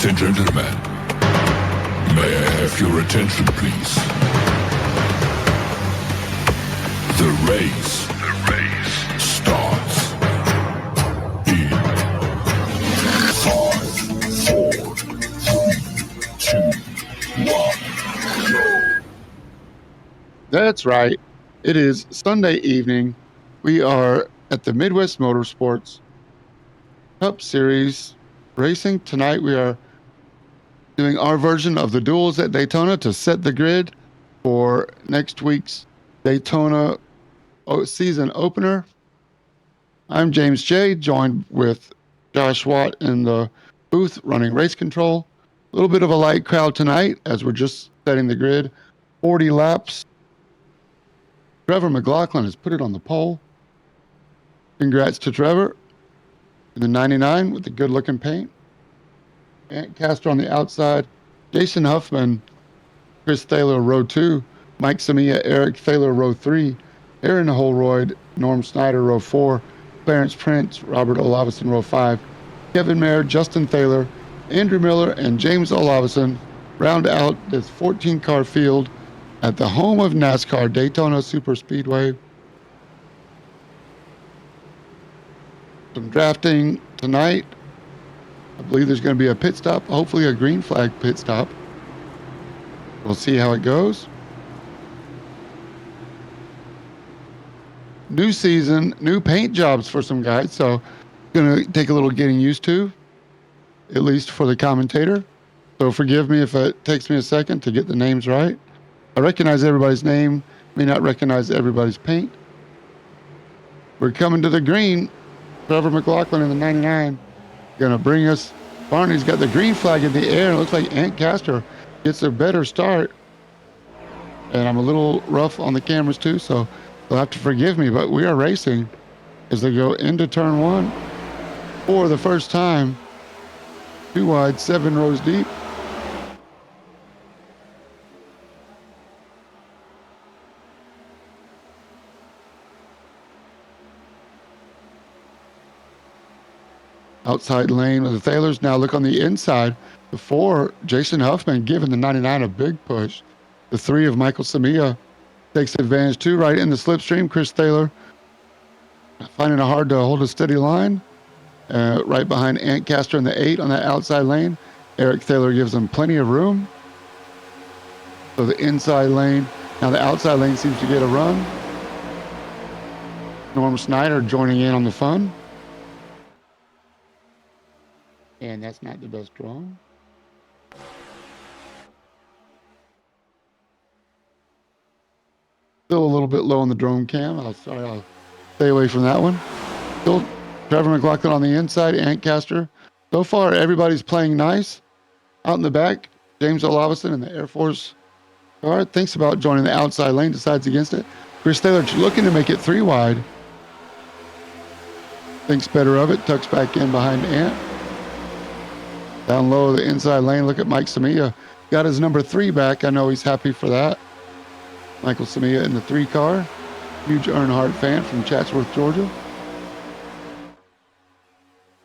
Ladies and gentlemen, may I have your attention, please? The race starts in 5, 4, 3, 2, 1, go. That's right. It is Sunday evening. We are at the Midwest Motorsports Cup Series racing. Tonight we are doing our version of the Duels at Daytona to set the grid for next week's Daytona season opener. I'm James J, joined with Josh Watt in the booth running race control. A little bit of a light crowd tonight as we're just setting the grid. 40 laps. Trevor McLaughlin has put it on the pole. Congrats to Trevor in the 99 with the good looking paint. Ant Castor on the outside. Jason Huffman, Chris Thaler, row 2. Mike Samia, Eric Thaler, row 3. Aaron Holroyd, Norm Snyder, row 4. Clarence Prince, Robert Olavison, row 5. Kevin Mayer, Justin Thaler, Andrew Miller, and James Olavison round out this 14-car field at the home of NASCAR, Daytona Superspeedway. Some drafting tonight. I believe there's going to be a pit stop, hopefully a green flag pit stop. We'll see how it goes. New season, new paint jobs for some guys, so going to take a little getting used to, at least for the commentator. So forgive me if it takes me a second to get the names right. I recognize everybody's name, may not recognize everybody's paint. We're coming to the green. Trevor McLaughlin in the 99 going to bring us. Barney's got the green flag in the air. It looks like Ant Castor gets a better start. And I'm a little rough on the cameras too, so they'll have to forgive me. But we are racing as they go into turn 1 for the first time. 2 wide, 7 rows deep. Outside lane of the Thailers. Now look on the inside. The 4, Jason Huffman giving the 99 a big push. The 3 of Michael Samia takes advantage too, right in the slipstream. Chris Thaler finding it hard to hold a steady line. Right behind Ant Castor in the 8 on that outside lane. Eric Thaler gives them plenty of room. So the inside lane. Now the outside lane seems to get a run. Norm Snyder joining in on the fun. And that's not the best drawing. Still a little bit low on the drone cam. I'll stay away from that one. Still Trevor McLaughlin on the inside, Ant Castor. So far, everybody's playing nice. Out in the back, James Olavison in the Air Force car thinks about joining the outside lane, decides against it. Chris Taylor looking to make it 3 wide. Thinks better of it, tucks back in behind Ant. Down low, the inside lane, look at Mike Samia. Got his number 3 back. I know he's happy for that. Michael Samia in the 3 car. Huge Earnhardt fan from Chatsworth, Georgia.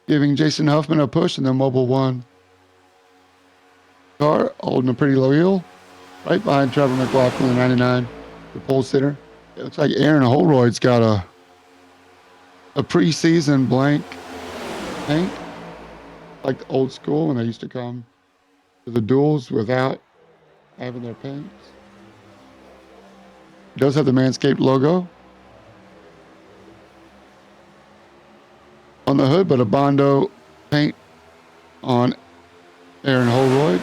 Giving Jason Huffman a push in the Mobile 1 car, holding a pretty low heel. Right behind Trevor McLaughlin, the 99, the pole sitter. It looks like Aaron Holroyd's got a preseason blank paint. Like the old school when they used to come to the duels without having their paints. It does have the Manscaped logo on the hood, but a Bondo paint on Aaron Holroyd.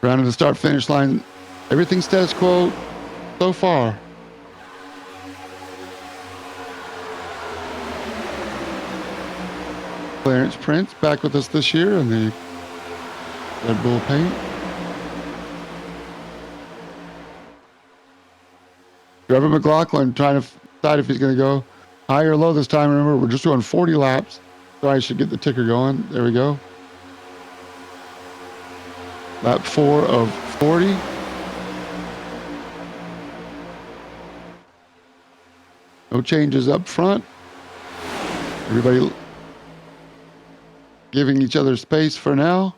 Round of the start finish line. Everything status quo so far. Clarence Prince back with us this year in the Red Bull paint. Trevor McLaughlin trying to decide if he's going to go high or low this time. Remember, we're just doing 40 laps, so I should get the ticker going. There we go. Lap 4 of 40. No changes up front. Everybody giving each other space for now.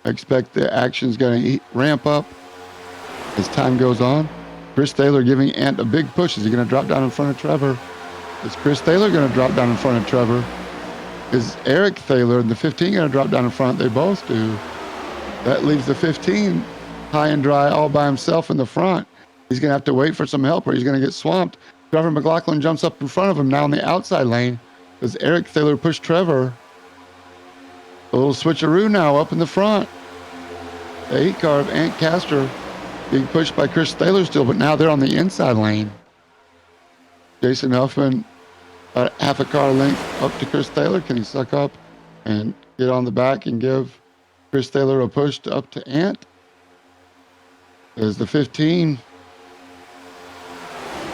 I expect the action's going to ramp up as time goes on. Chris Taylor giving Ant a big push. Is he going to drop down in front of Trevor? Is Chris Taylor going to drop down in front of Trevor? Is Eric Thaler and the 15 going to drop down in front? They both do. That leaves the 15 high and dry all by himself in the front. He's going to have to wait for some help or he's going to get swamped. Trevor McLaughlin jumps up in front of him now in the outside lane. Does Eric Thaler push Trevor? A little switcheroo now up in the front. The 8 car of Ant Castor being pushed by Chris Thaler still, but now they're on the inside lane. Jason Huffman, about half a car length up to Chris Thaler. Can he suck up and get on the back and give Chris Thaler a push up to Ant? As the 15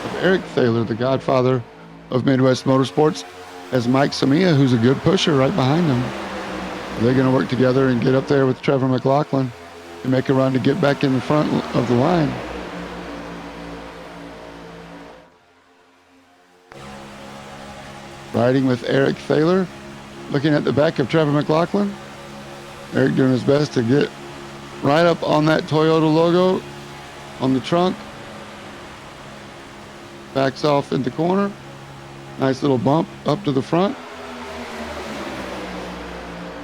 of Eric Thaler, the godfather of Midwest Motorsports, has Mike Samia, who's a good pusher, right behind him. They're going to work together and get up there with Trevor McLaughlin and make a run to get back in the front of the line. Riding with Eric Thaler, looking at the back of Trevor McLaughlin. Eric doing his best to get right up on that Toyota logo on the trunk. Backs off in the corner. Nice little bump up to the front.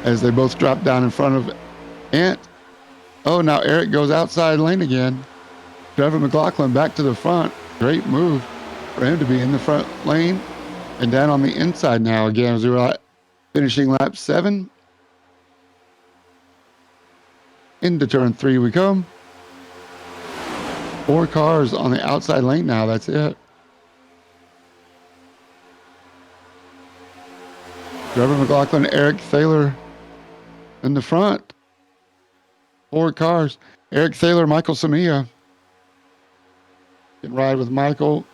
As they both drop down in front of Ant. Oh, now Eric goes outside lane again. Trevor McLaughlin back to the front. Great move for him to be in the front lane and down on the inside now again as we're finishing lap 7. Into turn 3 we come. 4 cars on the outside lane now. That's it. Trevor McLaughlin, Eric Thaler in the front. 4 cars. Eric Thaler, Michael Samia. Can ride with Michael.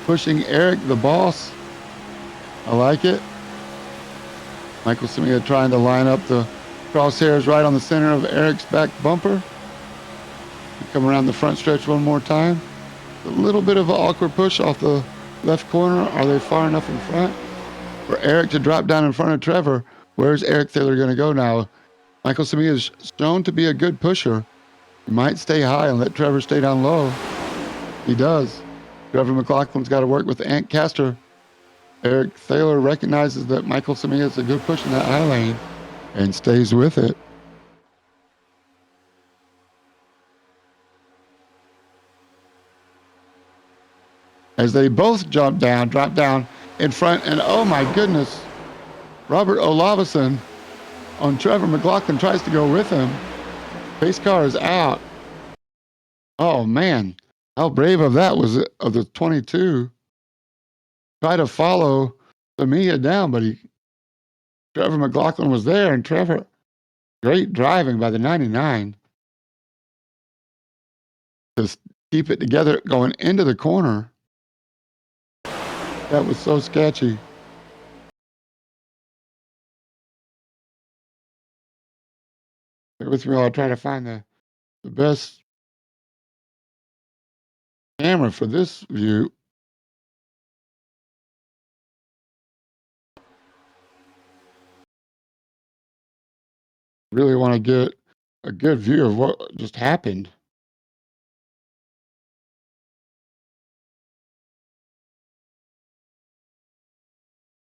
Pushing Eric, the boss. I like it. Michael Samia trying to line up the crosshairs right on the center of Eric's back bumper. Come around the front stretch one more time. A little bit of an awkward push off the left corner. Are they far enough in front for Eric to drop down in front of Trevor? Where's Eric Thaler going to go now? Michael Samia is shown to be a good pusher. He might stay high and let Trevor stay down low. He does. Trevor McLaughlin's got to work with Ant Castor. Eric Thaler recognizes that Michael Samia is a good push in that high lane and stays with it. As they both drop down in front, and oh my goodness, Robert Olavison on Trevor McLaughlin tries to go with him. Pace car is out. Oh man, how brave of that was it, of the 22. Try to follow Samia down, but Trevor McLaughlin was there, and Trevor, great driving by the 99. Just keep it together going into the corner. That was so sketchy. Bear with me while I try to find the best camera for this view. Really want to get a good view of what just happened.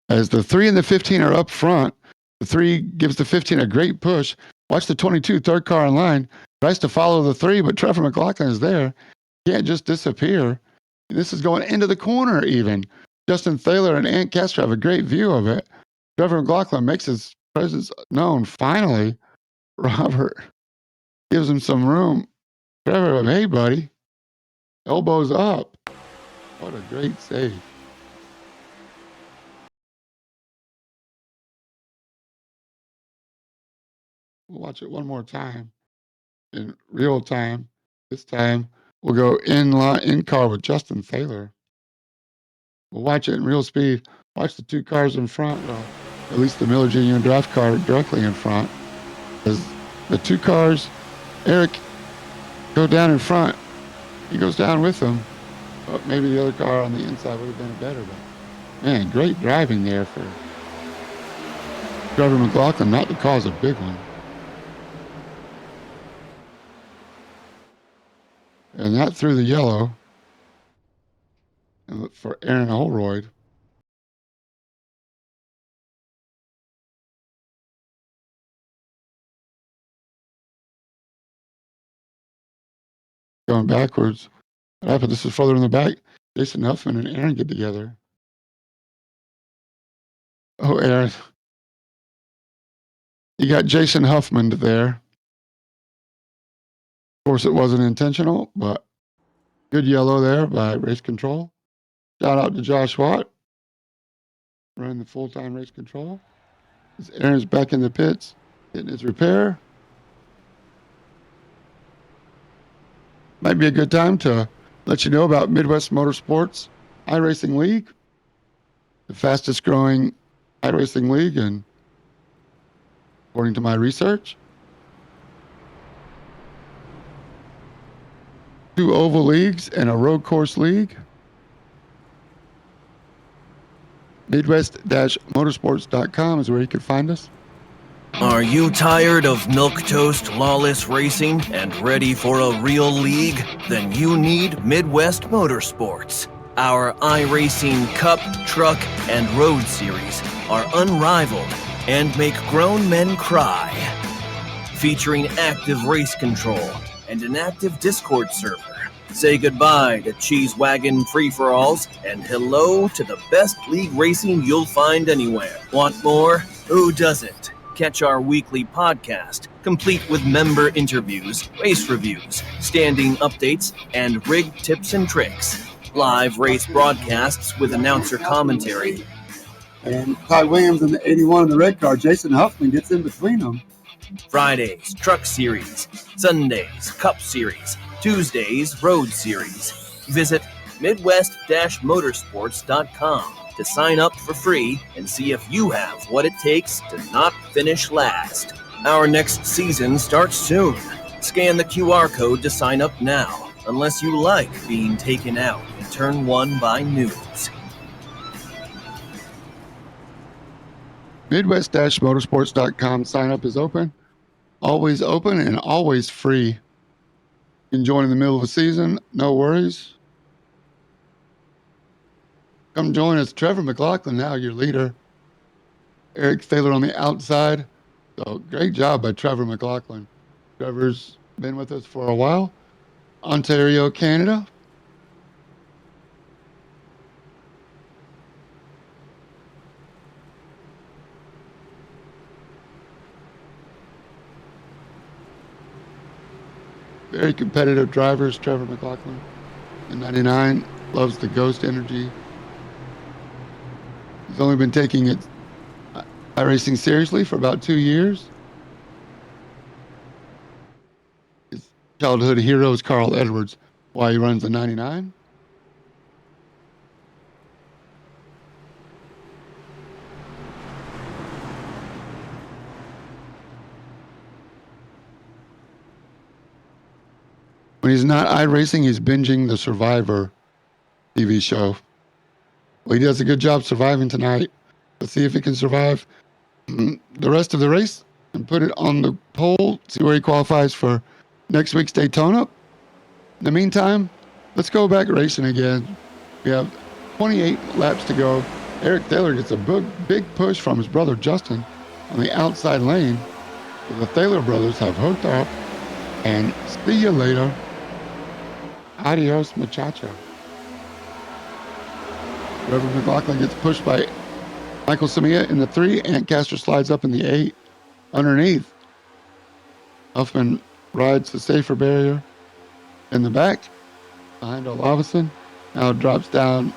As the 3 and the 15 are up front, the 3 gives the 15 a great push. Watch the 22, third car in line, tries to follow the 3, but Trevor McLaughlin is there. Can't just disappear. This is going into the corner even. Justin Thaler and Ant Castor have a great view of it. Trevor McLaughlin makes his presence known finally. Robert gives him some room. Trevor, hey buddy, elbows up. What a great save. We'll watch it one more time in real time. This time we'll go in car with Justin Thaler. We'll watch it in real speed. Watch the 2 cars in front, at least the Miller Jr. draft car directly in front. As the 2 cars, Eric, go down in front. He goes down with them. But maybe the other car on the inside would have been better. But man, great driving there for Trevor McLaughlin, not to cause a big one. And that through the yellow. And for Aaron Holroyd. Going backwards. What happened? This is further in the back. Jason Huffman and Aaron get together. Oh, Aaron. You got Jason Huffman there. Of course, it wasn't intentional, but good yellow there by Race Control. Shout out to Josh Watt, running the full-time Race Control. As Aaron's back in the pits, getting his repair. Might be a good time to let you know about Midwest Motorsports iRacing League, the fastest growing iRacing league, and according to my research, 2 oval leagues and a road course league. Midwest-motorsports.com is where you can find us. Are you tired of milquetoast lawless racing and ready for a real league? Then you need Midwest Motorsports. Our iRacing Cup, Truck, and Road series are unrivaled and make grown men cry. Featuring active race control and an active Discord server. Say goodbye to cheese wagon free-for-alls and hello to the best league racing you'll find anywhere. Want more? Who doesn't? Catch our weekly podcast, complete with member interviews, race reviews, standing updates, and rig tips and tricks. Live race broadcasts with announcer commentary. And Ty Williams in the 81 in the red car. Jason Huffman gets in between them. Fridays, Truck Series. Sundays, Cup Series. Tuesdays, Road Series. Visit Midwest-motorsports.com to sign up for free and see if you have what it takes to not finish last. Our next season starts soon. Scan the QR code to sign up now, unless you like being taken out in turn 1 by news. Midwest-motorsports.com sign up is open. Always open and always free. You can join in the middle of the season, no worries. Come join us. Trevor McLaughlin, now your leader. Eric Thaler on the outside. So great job by Trevor McLaughlin. Trevor's been with us for a while. Ontario, Canada. Very competitive drivers, Trevor McLaughlin. In 99, loves the Ghost energy. He's only been taking it iRacing seriously for about 2 years. His childhood hero is Carl Edwards, why he runs the 99. When he's not iRacing, he's binging the Survivor TV show. Well, he does a good job surviving tonight. Let's see if he can survive the rest of the race and put it on the pole, see where he qualifies for next week's Daytona. In the meantime, let's go back racing again. We have 28 laps to go. Eric Thaler gets a big push from his brother Justin on the outside lane. The Thaler brothers have hooked up, and see you later. Adios, muchacho. Trevor McLaughlin gets pushed by Michael Samia in the 3. Antcaster slides up in the 8. Underneath, Huffman rides the safer barrier in the back behind Olavison. Now drops down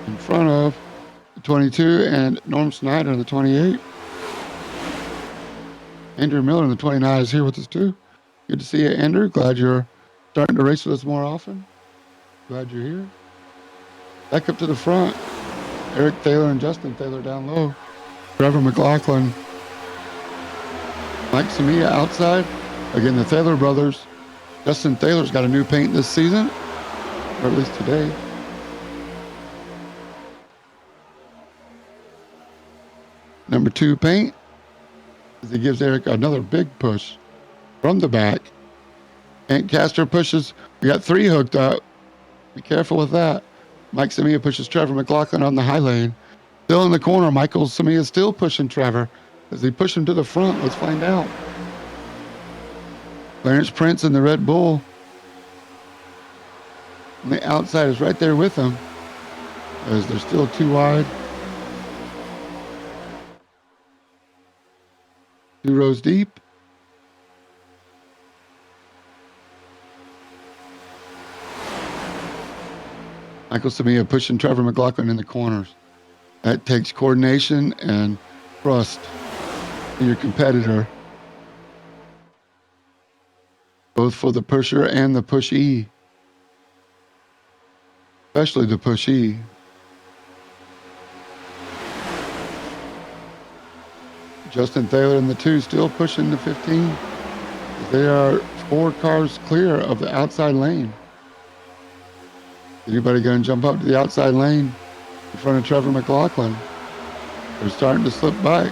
in front of the 22 and Norm Snyder in the 28. Andrew Miller in the 29 is here with us too. Good to see you, Andrew. Glad you're starting to race with us more often. Glad you're here. Back up to the front. Eric Thaler and Justin Thaler down low. Trevor McLaughlin Mike Samia outside. Again, the Thaler brothers. Justin Thaler's got a new paint this season, or at least today. Number 2 paint, as he gives Eric another big push from the back. And Castor pushes. We got 3 hooked up. Be careful with that. Mike Samia pushes Trevor McLaughlin on the high lane. Still in the corner. Michael Samia still pushing Trevor. As he push him to the front, let's find out. Clarence Prince in the Red Bull. And the outside is right there with him, as they're still too wide. 2 rows deep. Michael Samia pushing Trevor McLaughlin in the corners. That takes coordination and trust in your competitor, both for the pusher and the pushee, especially the pushee. Justin Thaler and the 2 still pushing the 15. They are 4 cars clear of the outside lane. Anybody going to jump up to the outside lane in front of Trevor McLaughlin? They're starting to slip back.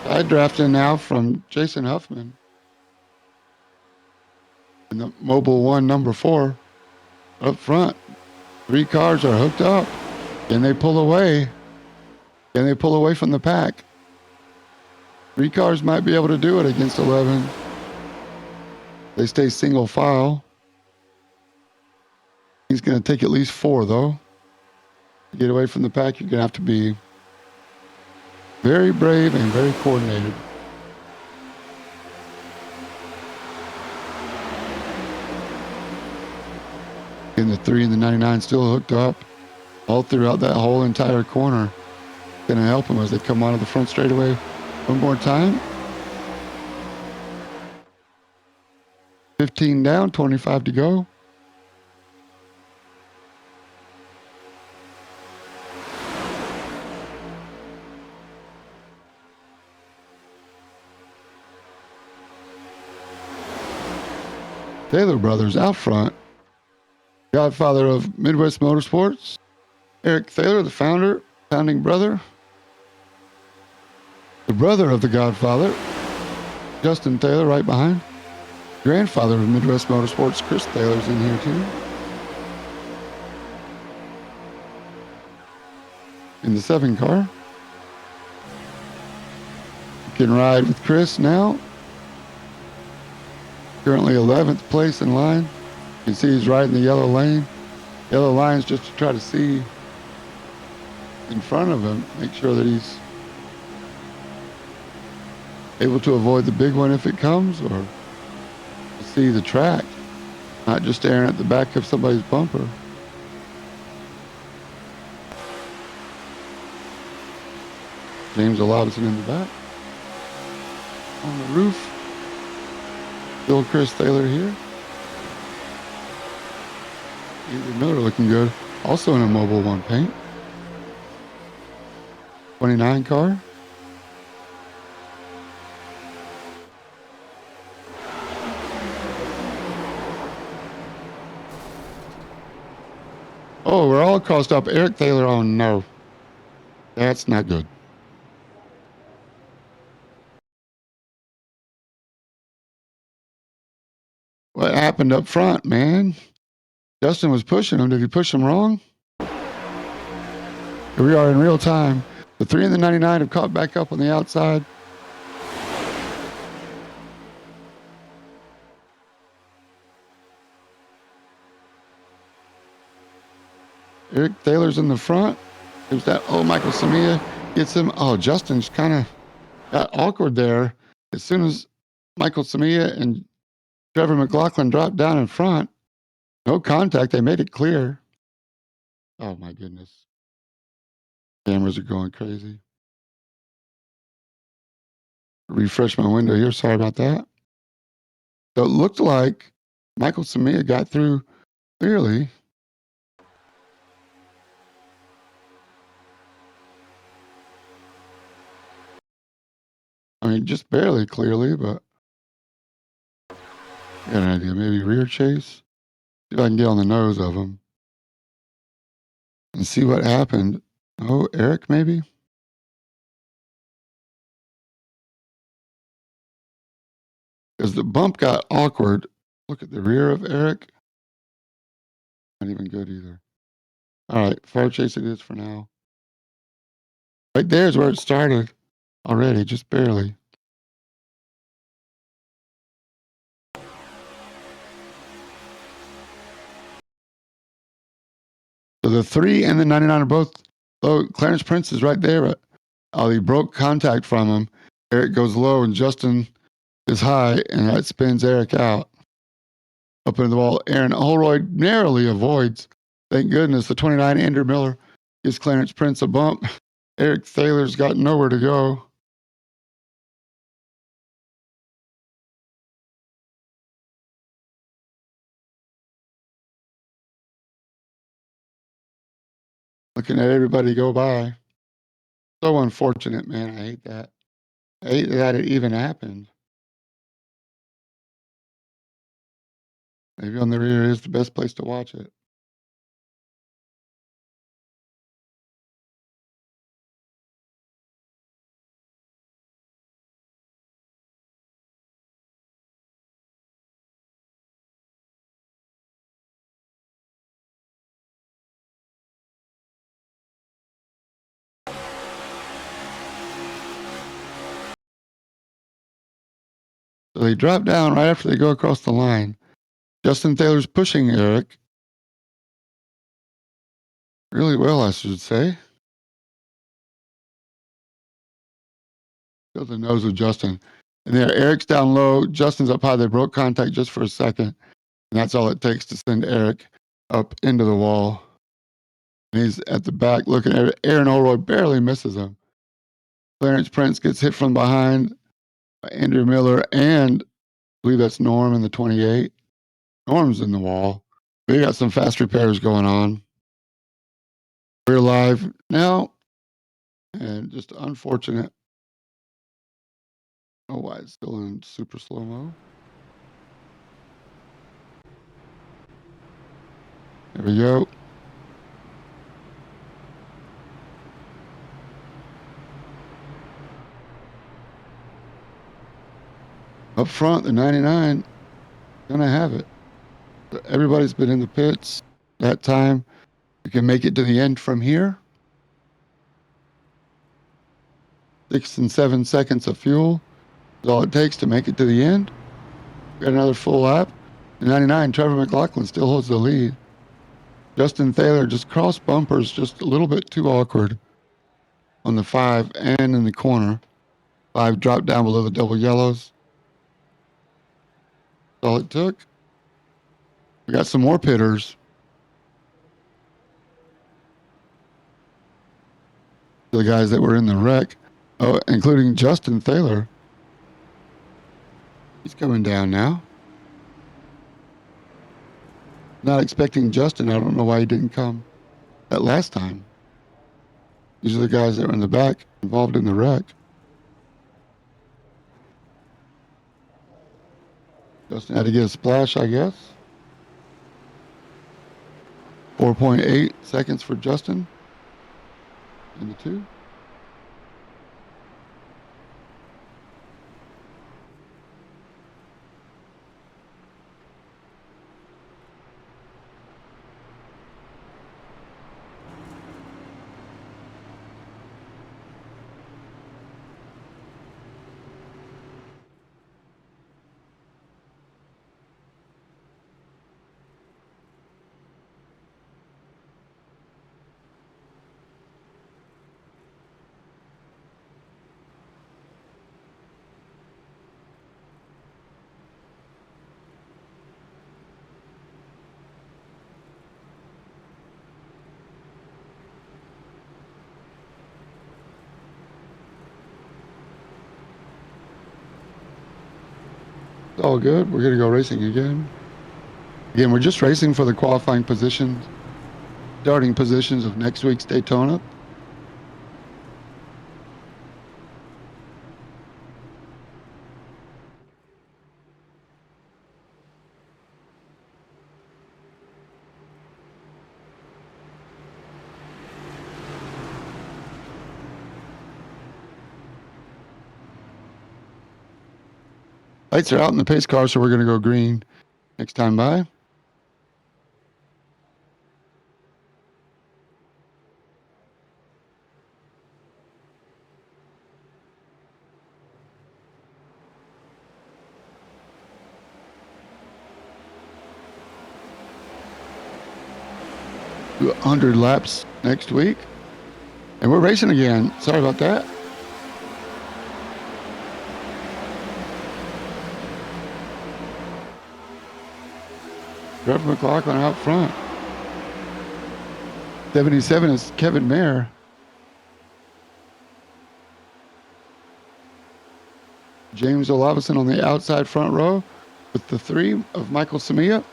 Side drafting now from Jason Huffman. And the Mobile 1 number 4 up front. 3 cars are hooked up. Can they pull away? Can they pull away from the pack? 3 cars might be able to do it against 11. They stay single file. He's going to take at least 4, though. To get away from the pack, you're going to have to be very brave and very coordinated. And the 3 and the 99 still hooked up all throughout that whole entire corner. Going to help them as they come onto the front straightaway one more time. 15 down, 25 to go. Thaler brothers out front. Godfather of Midwest Motorsports. Eric Thaler, the founder, founding brother. The brother of the Godfather, Justin Thaler, right behind. Grandfather of Midwest Motorsports, Chris Thaler's in here too. In the 7 car. You can ride with Chris now. Currently 11th place in line. You can see he's riding the yellow lane. Yellow line's just to try to see in front of him, make sure that he's able to avoid the big one if it comes, or to see the track, not just staring at the back of somebody's bumper. James Olabison in the back. On the roof. Still Chris Thaler here. Andrew Miller looking good. Also in a Mobile 1 paint. 29 car. Oh, we're all crossed up. Eric Thaler, oh no. That's not good. What happened up front, man? Justin was pushing him. Did he push him wrong? Here we are in real time. The 3 and the 99 have caught back up on the outside. Eric Thaler's in the front. There's that. Oh, Michael Samia gets him. Oh, Justin's kind of got awkward there. As soon as Michael Samia and Trevor McLaughlin dropped down in front, no contact. They made it clear. Oh, my goodness. Cameras are going crazy. Refresh my window here. Sorry about that. So it looked like Michael Samia got through clearly. I mean, just barely clearly, but I got an idea. Maybe rear chase. See if I can get on the nose of him and see what happened. Oh, Eric, maybe? Because the bump got awkward. Look at the rear of Eric. Not even good either. All right, far chase it is for now. Right there's where it started already, just barely. So the 3 and the 99 are both low. Clarence Prince is right there, but he broke contact from him. Eric goes low, and Justin is high, and that spins Eric out. Up into the wall, Aaron Holroyd narrowly avoids. Thank goodness the 29 Andrew Miller gives Clarence Prince a bump. Eric Thaler's got nowhere to go. Looking at everybody go by. So unfortunate, man. I hate that. I hate that it even happened. Maybe on the rear is the best place to watch it. So they drop down right after they go across the line. Justin Taylor's pushing Eric really well, I should say. Go to the nose of Justin. And there, Eric's down low. Justin's up high. They broke contact just for a second. And that's all it takes to send Eric up into the wall. And he's at the back looking at it. Aaron Holroyd barely misses him. Clarence Prince gets hit from behind by Andrew Miller, and I believe that's Norm in the 28. Norm's in the wall. We got some fast repairs going on. We're live now, and just unfortunate. Oh, why it's still in super slow mo. There we go. Up front, the 99 gonna have it. Everybody's been in the pits that time. We can make it to the end from here. 6 and 7 seconds of fuel is all it takes to make it to the end. Got another full lap. The 99, Trevor McLaughlin still holds the lead. Justin Thaler just crossed bumpers just a little bit too awkward on the 5 and in the corner. 5 dropped down below the double yellows. That's all it took. We got some more pitters. The guys that were in the wreck, including Justin Thaler. He's coming down now. Not expecting Justin. I don't know why he didn't come that last time. These are the guys that were in the back involved in the wreck. Justin had to get a splash, I guess. 4.8 seconds for Justin in the 2. It's all good. We're going to go racing again. Again, we're just racing for the qualifying positions, starting positions of next week's Daytona. Lights are out in the pace car, so we're going to go green next time by. Do 100 laps next week. And we're racing again. Sorry about that. Trevor McLaughlin out front. 77 is Kevin Mayer. James Olavison on the outside front row with the 3 of Michael Samia.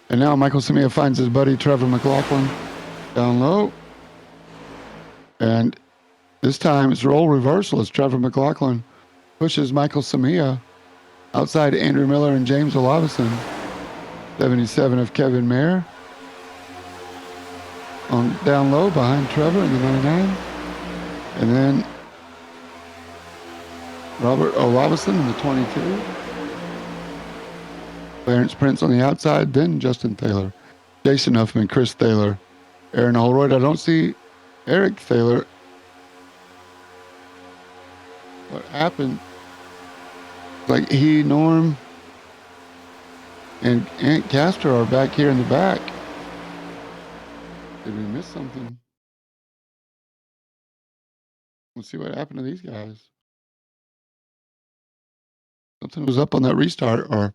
And now Michael Samia finds his buddy Trevor McLaughlin down low. And this time it's role reversal as Trevor McLaughlin pushes Michael Samia outside Andrew Miller and James Olavison. 77 of Kevin Mayer on down low behind Trevor in the 99. And then Robert Olavison in the 22. Clarence Prince on the outside, then Justin Taylor. Jason Huffman, Chris Thaler, Aaron Holroyd. I don't see Eric Thaler. What happened? Like he, Norm, and Aunt Castor are back here in the back. Did we miss something? Let's see what happened to these guys. Something was up on that restart, or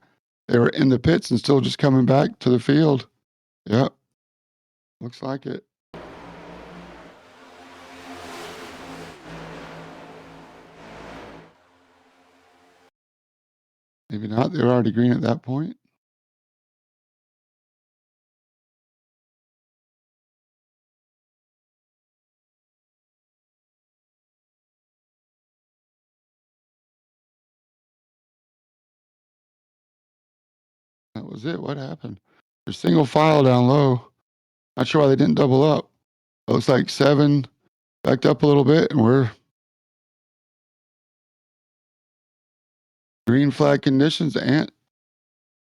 they were in the pits and still just coming back to the field. Yep. Looks like it. Maybe not. They were already green at that point. That was it. What happened? There's single file down low. Not sure why they didn't double up. It looks like 7 backed up a little bit, and we're green flag conditions. Ant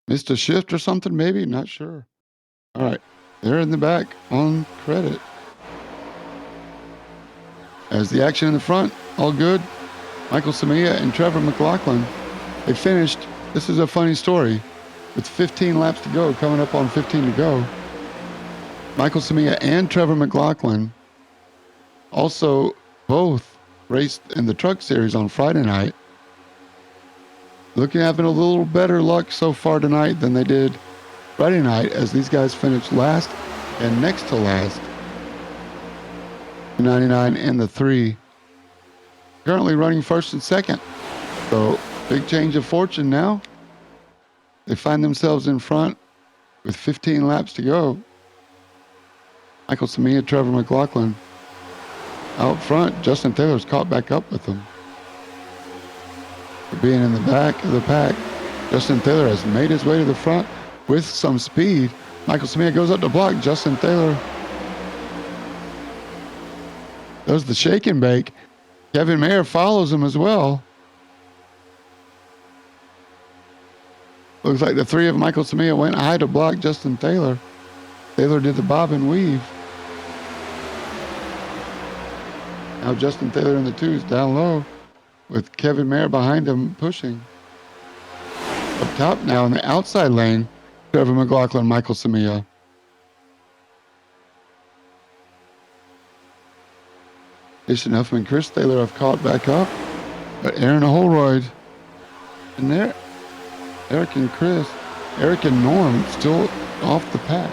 missed a shift or something, maybe? Not sure. All right. They're in the back on credit. As the action in the front, all good. Michael Samia and Trevor McLaughlin, they finished. This is a funny story. With 15 laps to go, coming up on 15 to go, Michael Samia and Trevor McLaughlin also both raced in the Truck Series on Friday night. Looking at having a little better luck so far tonight than they did Friday night, as these guys finished last and next to last. The 99 and the 3. Currently running first and second. So big change of fortune now. They find themselves in front with 15 laps to go. Michael Samia, Trevor McLaughlin out front. Justin Taylor's caught back up with them. For being in the back of the pack, Justin Taylor has made his way to the front with some speed. Michael Samia goes up to block. Justin Taylor does the shake and bake. Kevin Mayer follows him as well. Looks like the 3 of Michael Samia went high to block Justin Taylor. Taylor did the bob and weave. Now Justin Taylor in the 2s down low with Kevin Mayer behind him pushing. Up top now in the outside lane, Trevor McLaughlin, Michael Samia. Jason Huffman, Chris Thaler have caught back up. But Aaron Holroyd in there. Eric and Chris, Eric and Norm still off the pack.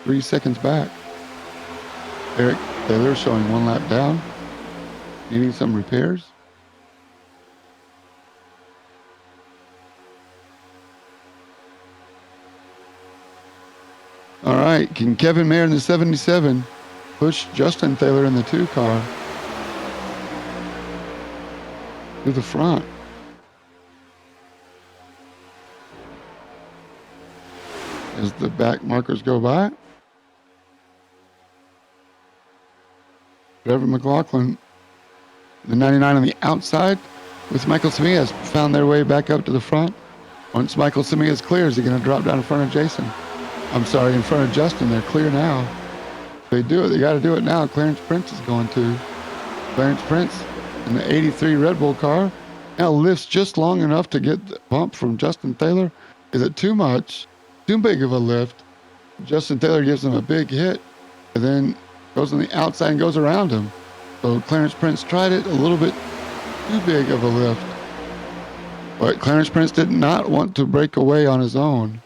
3 seconds back. Eric Taylor showing 1 lap down. Needing some repairs. All right, can Kevin Mayer in the 77 push Justin Taylor in the 2 car to the front? As the back markers go by. Trevor McLaughlin, the 99 on the outside, with Michael Samias found their way back up to the front. Once Michael Samias clears, they're going to drop down in front of Jason. I'm sorry, in front of Justin. They're clear now. If they do it. They got to do it now. Clarence Prince is going to. Clarence Prince in the 83 Red Bull car now lifts just long enough to get the bump from Justin Taylor. Is it too much? Too big of a lift? Justin Taylor gives him a big hit and then goes on the outside and goes around him. So Clarence Prince tried it a little bit too big of a lift. But Clarence Prince did not want to break away on his own.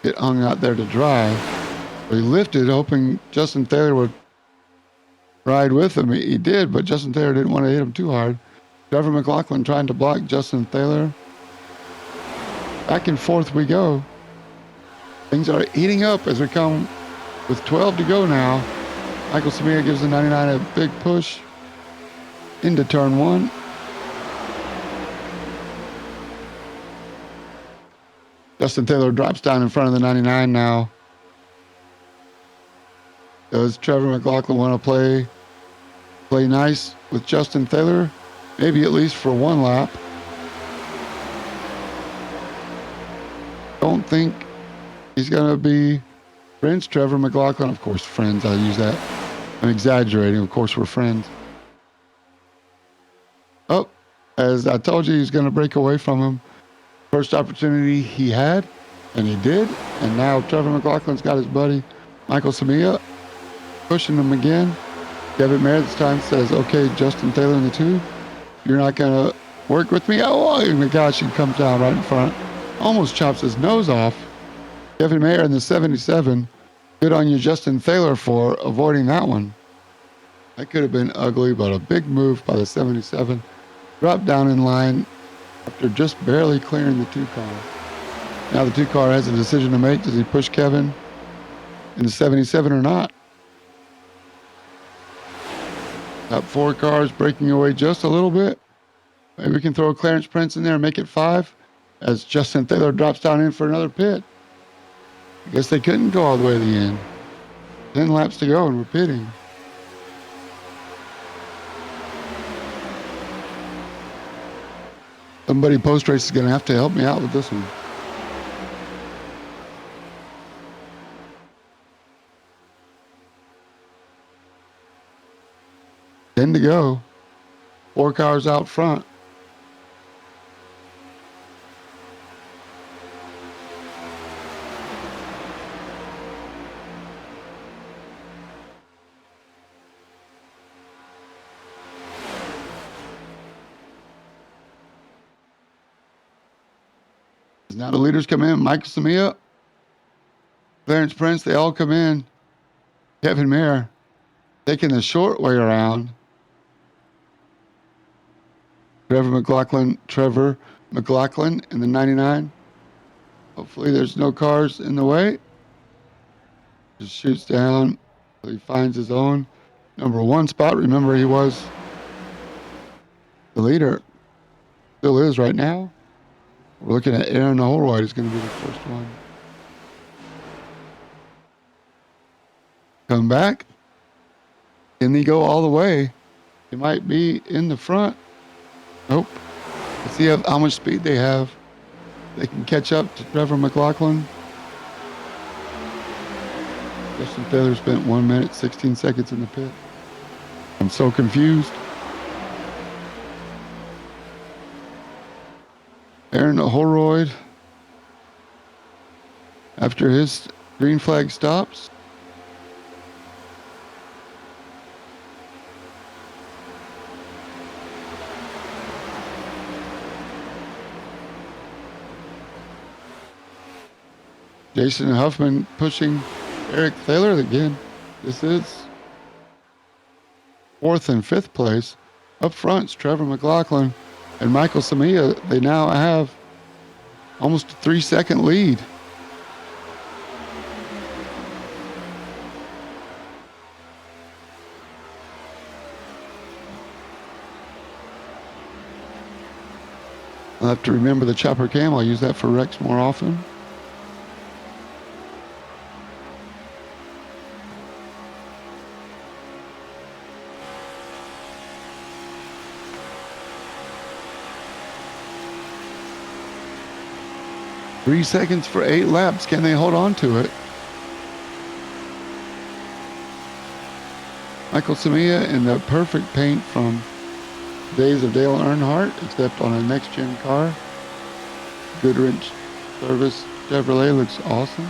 Get hung out there to dry. So he lifted, hoping Justin Taylor would ride with him. He did, but Justin Taylor didn't want to hit him too hard. Trevor McLaughlin trying to block Justin Taylor. Back and forth we go. Things are heating up as we come with 12 to go now. Michael Samia gives the 99 a big push into turn one. Justin Taylor drops down in front of the 99 now. Does Trevor McLaughlin want to play nice with Justin Taylor? Maybe at least for one lap. Don't think he's going to be friends. Trevor McLaughlin, of course, friends. I use that. I'm exaggerating. Of course, we're friends. Oh, as I told you, he's going to break away from him. First opportunity he had, and he did. And now Trevor McLaughlin's got his buddy Michael Samia pushing him again. Kevin Mayer this time says, okay, Justin Taylor in the 2. You're not going to work with me? Oh my gosh, he comes down right in front. Almost chops his nose off. Kevin Mayer in the 77. Good on you, Justin Taylor, for avoiding that one. That could have been ugly, but a big move by the 77. Dropped down in line after just barely clearing the 2 car. Now the 2 car has a decision to make. Does he push Kevin in the 77 or not? Top 4 cars breaking away just a little bit. Maybe we can throw Clarence Prince in there and make it 5 as Justin Taylor drops down in for another pit. I guess they couldn't go all the way to the end. 10 laps to go and we're pitting. Somebody post-race is going to have to help me out with this one. Ten to go. 4 cars out front. Now the leaders come in. Michael Samia, Clarence Prince, they all come in. Kevin Mayer taking the short way around. Trevor McLaughlin in the 99. Hopefully there's no cars in the way. Just shoots down until he finds his own number 1 spot. Remember, he was the leader. Still is right now. We're looking at Aaron Holroyd is going to be the first one. Come back. Can he go all the way? He might be in the front. Nope. Let's see how much speed they have. They can catch up to Trevor McLaughlin. Justin Taylor spent 1 minute, 16 seconds in the pit. I'm so confused. Aaron Holroyd, after his green flag stops. Jason Huffman pushing Eric Thaler again. This is 4th and 5th place. Up front's Trevor McLaughlin and Michael Samia. They now have almost a 3-second lead. I'll have to remember the chopper cam. I'll use that for wrecks more often. 3 seconds for 8 laps. Can they hold on to it? Michael Samia in the perfect paint from days of Dale Earnhardt, except on a next-gen car. Goodrich Service Chevrolet looks awesome.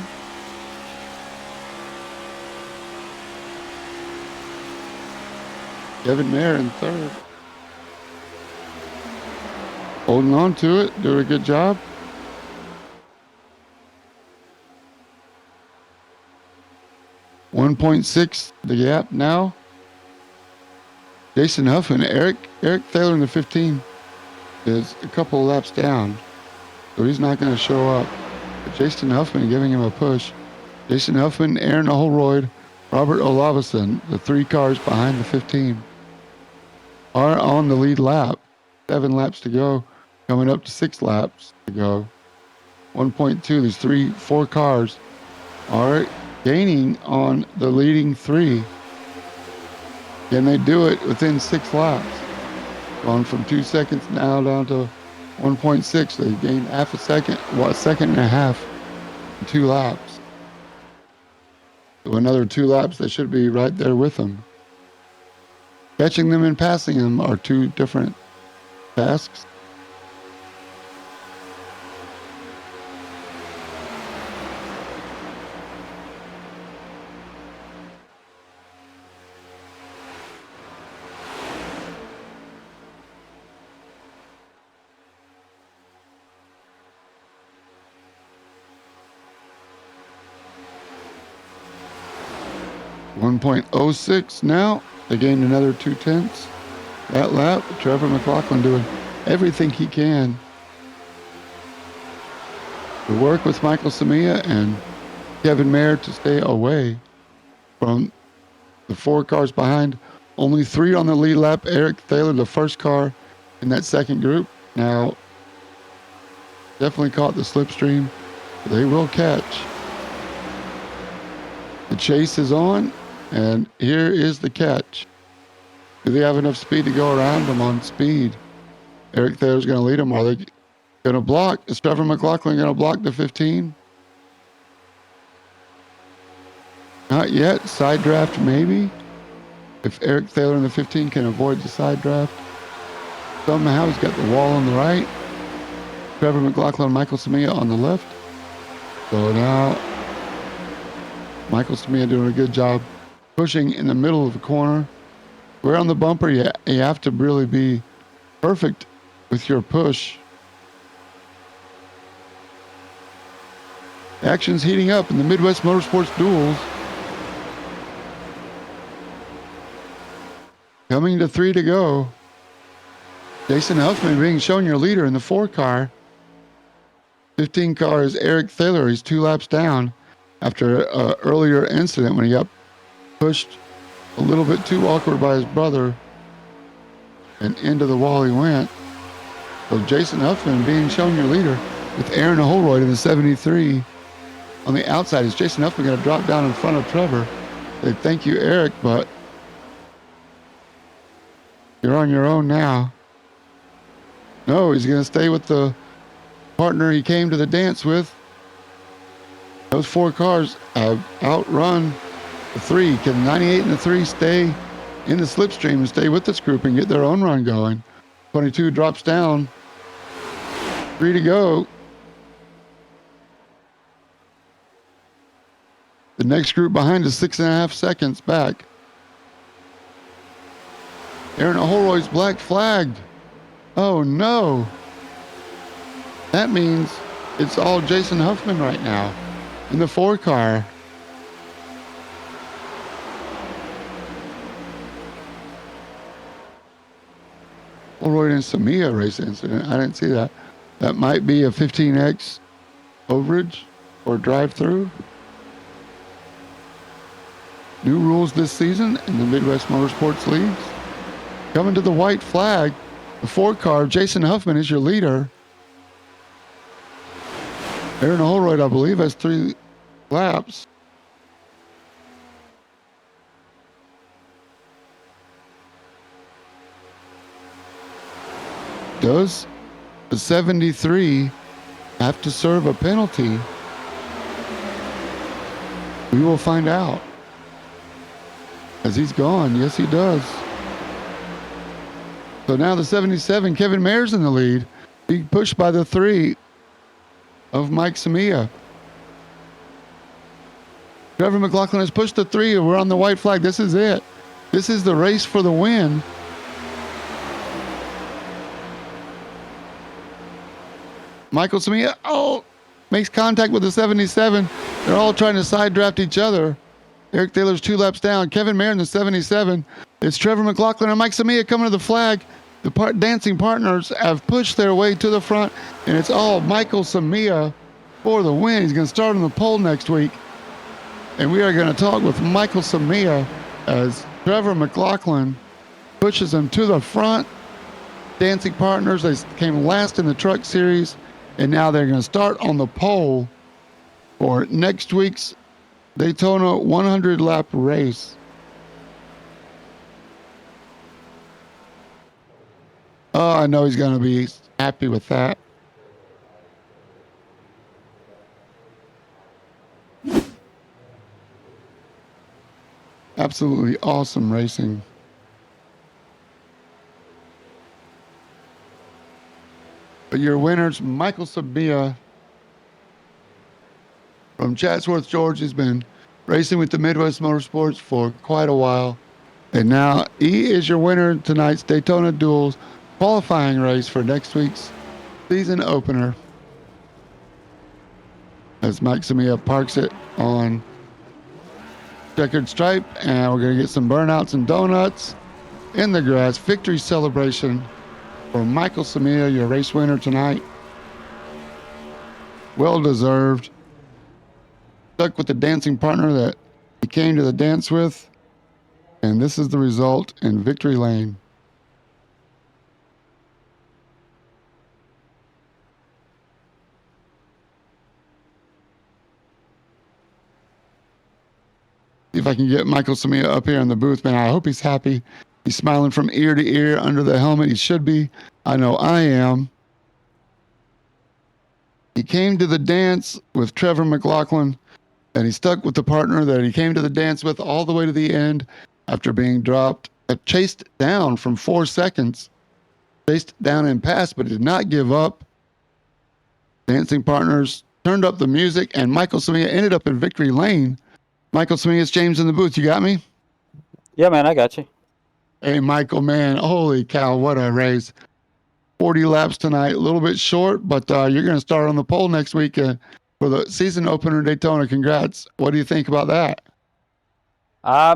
Kevin Mayer in third. Holding on to it, doing a good job. .6 the gap now. Jason Huffman, Eric Thaler in the 15 is a couple of laps down, so he's not going to show up. But Jason Huffman giving him a push. Jason Huffman, Aaron Holroyd, Robert Olavison, the 3 cars behind the 15, are on the lead lap. 7 laps to go, coming up to 6 laps to go. 1.2, these 4 cars are gaining on the leading 3. Can they do it within 6 laps? Gone from 2 seconds now down to 1.6. They gained half a second, a second and a half in 2 laps. So another 2 laps, they should be right there with them. Catching them and passing them are 2 different tasks. .06 now. They gained another 0.2 that lap. Trevor McLaughlin doing everything he can to work with Michael Samia and Kevin Mayer to stay away from the 4 cars behind. Only 3 on the lead lap. Eric Thaler, the first car in that second group. Now, definitely caught the slipstream. They will catch. The chase is on, and here is the catch. Do they have enough speed to go around them on speed? Eric Thaler's going to lead them. Are they going to block? Is Trevor McLaughlin going to block the 15? Not yet. Side draft, maybe. If Eric Thaler in the 15 can avoid the side draft. Somehow he's got the wall on the right. Trevor McLaughlin and Michael Samia on the left. So now Michael Samia doing a good job pushing in the middle of the corner. We're on the bumper. You have to really be perfect with your push. Action's heating up in the Midwest Motorsports Duels. Coming to 3 to go. Jason Huffman being shown your leader in the 4 car. 15 car is Eric Thaler. He's 2 laps down after an earlier incident when he got pushed a little bit too awkward by his brother, and into the wall he went. So Jason Huffman being shown your leader with Aaron Holroyd in the 73. On the outside, is Jason Huffman going to drop down in front of Trevor? Say, thank you, Eric, but you're on your own now. No, he's going to stay with the partner he came to the dance with. Those 4 cars have outrun the 3. Can 98 and the 3 stay in the slipstream and stay with this group and get their own run going? 22 drops down. 3 to go. The next group behind is 6.5 seconds back. Aaron Holroyd's black flagged. Oh no. That means it's all Jason Huffman right now in the 4 car. Holroyd and Samia race incident. I didn't see that. That might be a 15X overage or drive-through. New rules this season in the Midwest Motorsports Leagues. Coming to the white flag, the 4 car, Jason Huffman is your leader. Aaron Holroyd, I believe, has 3 laps. Does the 73 have to serve a penalty? We will find out. As he's gone, yes, he does. So now the 77, Kevin Mayer's in the lead, being pushed by the 3 of Mike Samia. Trevor McLaughlin has pushed the 3. We're on the white flag. This is it. This is the race for the win. Michael Samia, makes contact with the 77. They're all trying to side draft each other. Eric Taylor's 2 laps down. Kevin Mayer in the 77. It's Trevor McLaughlin and Mike Samia coming to the flag. The dancing partners have pushed their way to the front, and it's all Michael Samia for the win. He's going to start on the pole next week. And we are going to talk with Michael Samia as Trevor McLaughlin pushes him to the front. Dancing partners, they came last in the truck series, and now they're going to start on the pole for next week's Daytona 100-lap race. Oh, I know he's going to be happy with that. Absolutely awesome racing. But your winners, Michael Sabia from Chatsworth, Georgia, has been racing with the Midwest Motorsports for quite a while. And now he is your winner in tonight's Daytona Duels qualifying race for next week's season opener. As Mike Samia parks it on checkered stripe, and we're going to get some burnouts and donuts in the grass. Victory celebration for Michael Samia, your race winner tonight. Well deserved. Stuck with the dancing partner that he came to the dance with, and this is the result in victory lane. See if I can get Michael Samia up here in the booth, man. I hope he's happy. He's smiling from ear to ear under the helmet. He should be. I know I am. He came to the dance with Trevor McLaughlin, and he stuck with the partner that he came to the dance with all the way to the end after being chased down from 4 seconds. Chased down and passed, but did not give up. Dancing partners turned up the music, and Michael Samia ended up in victory lane. Michael Samia, it's James in the booth. You got me? Yeah, man, I got you. Hey, Michael, man, holy cow, what a race. 40 laps tonight, a little bit short, but you're going to start on the pole next week for the season opener in Daytona. Congrats. What do you think about that?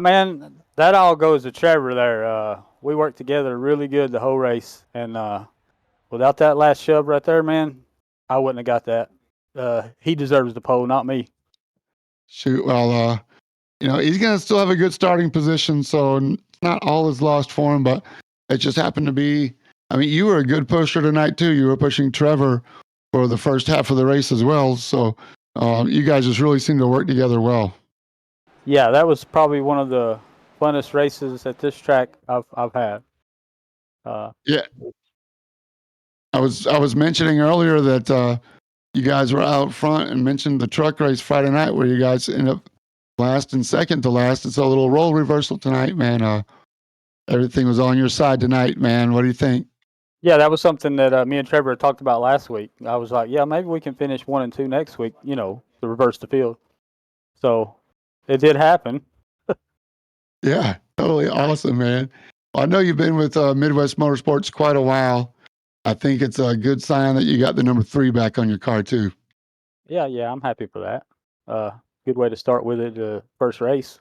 Man, that all goes to Trevor there. We worked together really good the whole race, and without that last shove right there, man, I wouldn't have got that. He deserves the pole, not me. Shoot, well, he's going to still have a good starting position, so not all is lost for him, but it just happened to be, you were a good pusher tonight, too. You were pushing Trevor for the first half of the race as well, so you guys just really seemed to work together well. Yeah, that was probably one of the funnest races at this track I've had. Yeah. I was mentioning earlier that you guys were out front and mentioned the truck race Friday night where you guys ended up last and second to last. It's a little role reversal tonight, man. Everything was on your side tonight, man. What do you think? Yeah, that was something that me and Trevor talked about last week. I was like, yeah, maybe we can finish 1 and 2 next week, to reverse the field. So it did happen. Yeah, totally awesome, man. Well, I know you've been with Midwest Motorsports quite a while. I think it's a good sign that you got the number 3 back on your car, too. Yeah, I'm happy for that. Good way to start with it, first race.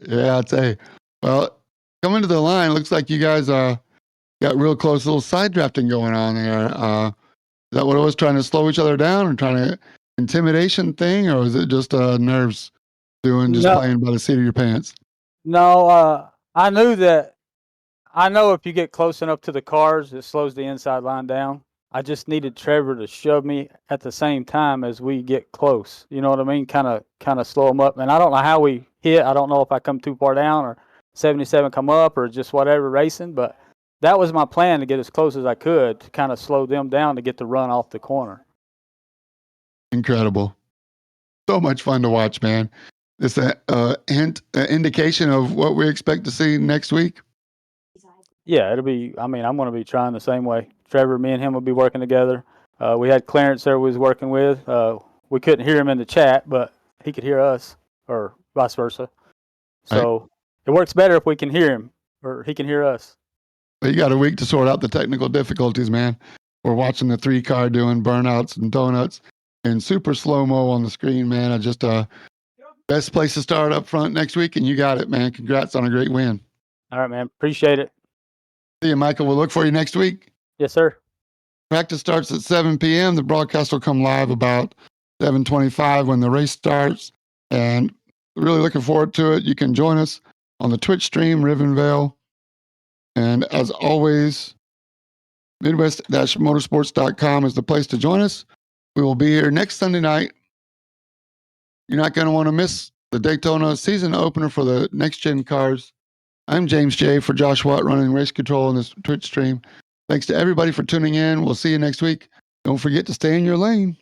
Yeah, I'd say. Well, coming to the line, looks like you guys got real close, little side drafting going on there. Is that what it was, trying to slow each other down or trying to intimidation thing, or is it just nerves playing by the seat of your pants? No, I know if you get close enough to the cars, it slows the inside line down. I just needed Trevor to shove me at the same time as we get close. You know what I mean? Kind of slow him up. And I don't know how we hit. I don't know if I come too far down or 77 come up or just whatever racing. But that was my plan, to get as close as I could to kind of slow them down to get the run off the corner. Incredible. So much fun to watch, man. It's an indication of what we expect to see next week. Yeah, it'll be. I mean, I'm going to be trying the same way. Trevor, me and him will be working together. We had Clarence there we was working with. We couldn't hear him in the chat, but he could hear us, or vice versa. So it works better if we can hear him, or he can hear us. But you got a week to sort out the technical difficulties, man. We're watching the 3-car doing burnouts and donuts and super slow-mo on the screen, man. I just best place to start up front next week, and you got it, man. Congrats on a great win. All right, man. Appreciate it. See you, Michael. We'll look for you next week. Yes, sir. Practice starts at 7 p.m. The broadcast will come live about 7:25 when the race starts, and really looking forward to it. You can join us on the Twitch stream, Rivenvale. And as always, Midwest-motorsports.com is the place to join us. We will be here next Sunday night. You're not going to want to miss the Daytona season opener for the next-gen cars. I'm James J. for Josh Watt, running race control on this Twitch stream. Thanks to everybody for tuning in. We'll see you next week. Don't forget to stay in your lane.